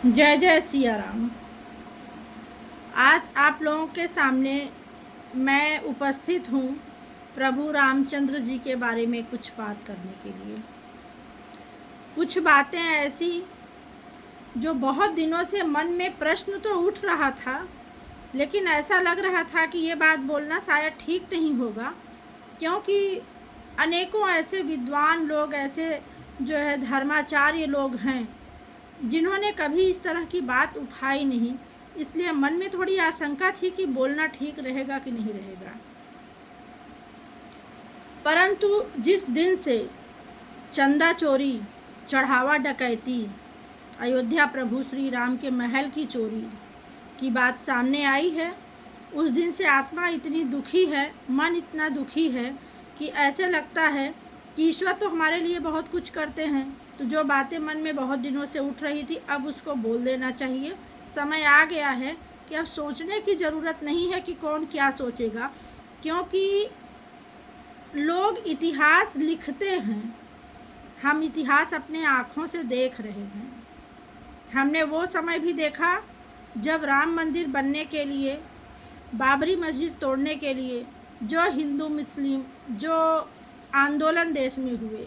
जय जय सिया राम। आज आप लोगों के सामने मैं उपस्थित हूँ प्रभु रामचंद्र जी के बारे में कुछ बात करने के लिए। कुछ बातें ऐसी जो बहुत दिनों से मन में प्रश्न तो उठ रहा था, लेकिन ऐसा लग रहा था कि ये बात बोलना शायद ठीक नहीं होगा, क्योंकि अनेकों ऐसे विद्वान लोग, ऐसे जो है धर्माचार्य लोग हैं जिन्होंने कभी इस तरह की बात उठाई नहीं। इसलिए मन में थोड़ी आशंका थी कि बोलना ठीक रहेगा कि नहीं रहेगा। परंतु जिस दिन से चंदा चोरी, चढ़ावा डकैती, अयोध्या प्रभु श्री राम के महल की चोरी की बात सामने आई है, उस दिन से आत्मा इतनी दुखी है, मन इतना दुखी है कि ऐसे लगता है कि ईश्वर तो हमारे लिए बहुत कुछ करते हैं, तो जो बातें मन में बहुत दिनों से उठ रही थी अब उसको बोल देना चाहिए। समय आ गया है कि अब सोचने की ज़रूरत नहीं है कि कौन क्या सोचेगा, क्योंकि लोग इतिहास लिखते हैं, हम इतिहास अपने आँखों से देख रहे हैं। हमने वो समय भी देखा जब राम मंदिर बनने के लिए, बाबरी मस्जिद तोड़ने के लिए जो हिंदू मुस्लिम जो आंदोलन देश में हुए,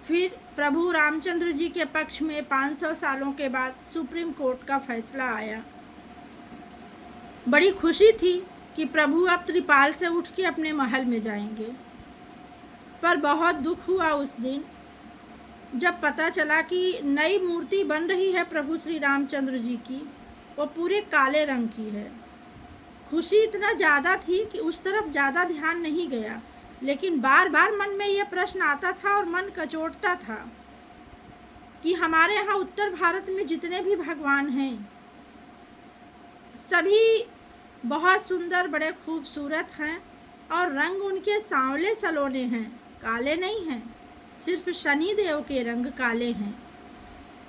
फिर प्रभु रामचंद्र जी के पक्ष में 500 सालों के बाद सुप्रीम कोर्ट का फैसला आया। बड़ी खुशी थी कि प्रभु अब त्रिपाल से उठ के अपने महल में जाएंगे, पर बहुत दुख हुआ उस दिन जब पता चला कि नई मूर्ति बन रही है प्रभु श्री रामचंद्र जी की, वो पूरे काले रंग की है। खुशी इतना ज़्यादा थी कि उस तरफ ज़्यादा ध्यान नहीं गया, लेकिन बार बार मन में ये प्रश्न आता था और मन कचोटता था कि हमारे यहाँ उत्तर भारत में जितने भी भगवान हैं सभी बहुत सुंदर, बड़े खूबसूरत हैं और रंग उनके सांवले सलोने हैं, काले नहीं हैं। सिर्फ शनि देव के रंग काले हैं।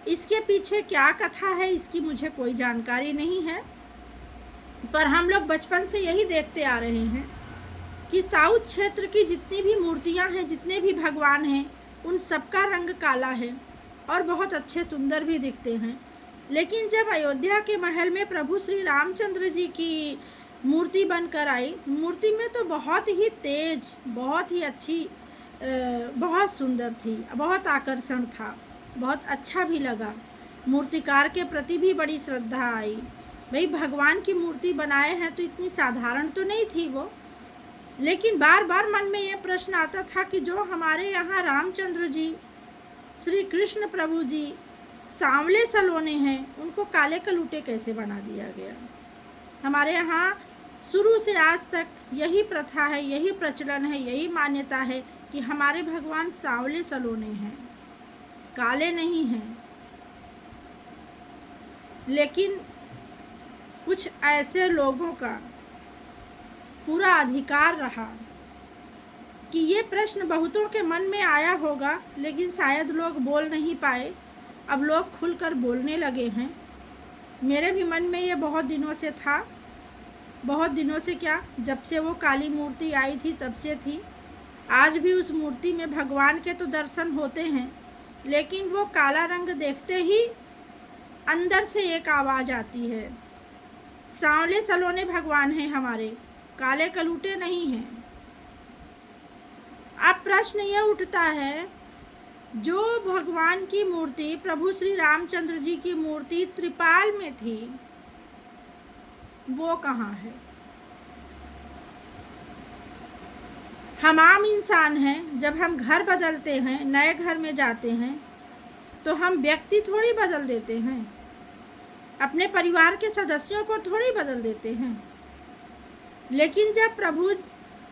इसके पीछे क्या कथा है इसकी मुझे कोई जानकारी नहीं है, पर हम लोग बचपन से यही देखते आ रहे हैं कि साउथ क्षेत्र की जितनी भी मूर्तियां हैं, जितने भी भगवान हैं, उन सबका रंग काला है और बहुत अच्छे सुंदर भी दिखते हैं। लेकिन जब अयोध्या के महल में प्रभु श्री रामचंद्र जी की मूर्ति बनकर आई, मूर्ति में तो बहुत ही तेज, बहुत ही अच्छी, बहुत सुंदर थी, बहुत आकर्षण था, बहुत अच्छा भी लगा। मूर्तिकार के प्रति भी बड़ी श्रद्धा आई। भाई भगवान की मूर्ति बनाए हैं तो इतनी साधारण तो नहीं थी वो, लेकिन बार बार मन में ये प्रश्न आता था कि जो हमारे यहाँ रामचंद्र जी, श्री कृष्ण प्रभु जी सांवले सलोने हैं, उनको काले कलूटे कैसे बना दिया गया। हमारे यहाँ शुरू से आज तक यही प्रथा है, यही प्रचलन है, यही मान्यता है कि हमारे भगवान सांवले सलोने हैं, काले नहीं हैं। लेकिन कुछ ऐसे लोगों का पूरा अधिकार रहा कि ये प्रश्न बहुतों के मन में आया होगा, लेकिन शायद लोग बोल नहीं पाए। अब लोग खुलकर बोलने लगे हैं। मेरे भी मन में ये बहुत दिनों से था, बहुत दिनों से क्या, जब से वो काली मूर्ति आई थी तब से थी। आज भी उस मूर्ति में भगवान के तो दर्शन होते हैं, लेकिन वो काला रंग देखते ही अंदर से एक आवाज़ आती है, सांवले सलोने भगवान हैं हमारे, काले कलूटे नहीं हैं। अब प्रश्न ये उठता है, जो भगवान की मूर्ति, प्रभु श्री रामचंद्र जी की मूर्ति त्रिपाल में थी, वो कहाँ है। हम आम इंसान हैं, जब हम घर बदलते हैं, नए घर में जाते हैं, तो हम व्यक्ति थोड़ी बदल देते हैं, अपने परिवार के सदस्यों को थोड़ी बदल देते हैं। लेकिन जब प्रभु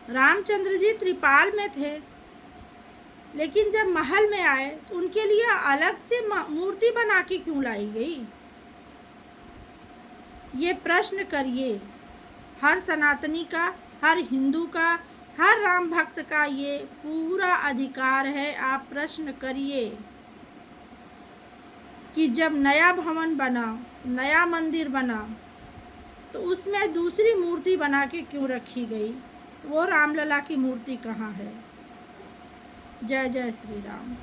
रामचंद्र जी त्रिपाल में थे, लेकिन जब महल में आए तो उनके लिए अलग से मूर्ति बना के क्यों लाई गई। ये प्रश्न करिए, हर सनातनी का, हर हिंदू का, हर राम भक्त का ये पूरा अधिकार है। आप प्रश्न करिए कि जब नया भवन बना, नया मंदिर बना, तो उसमें दूसरी मूर्ति बना के क्यों रखी गई। वो रामलला की मूर्ति कहाँ है। जय जय श्री राम।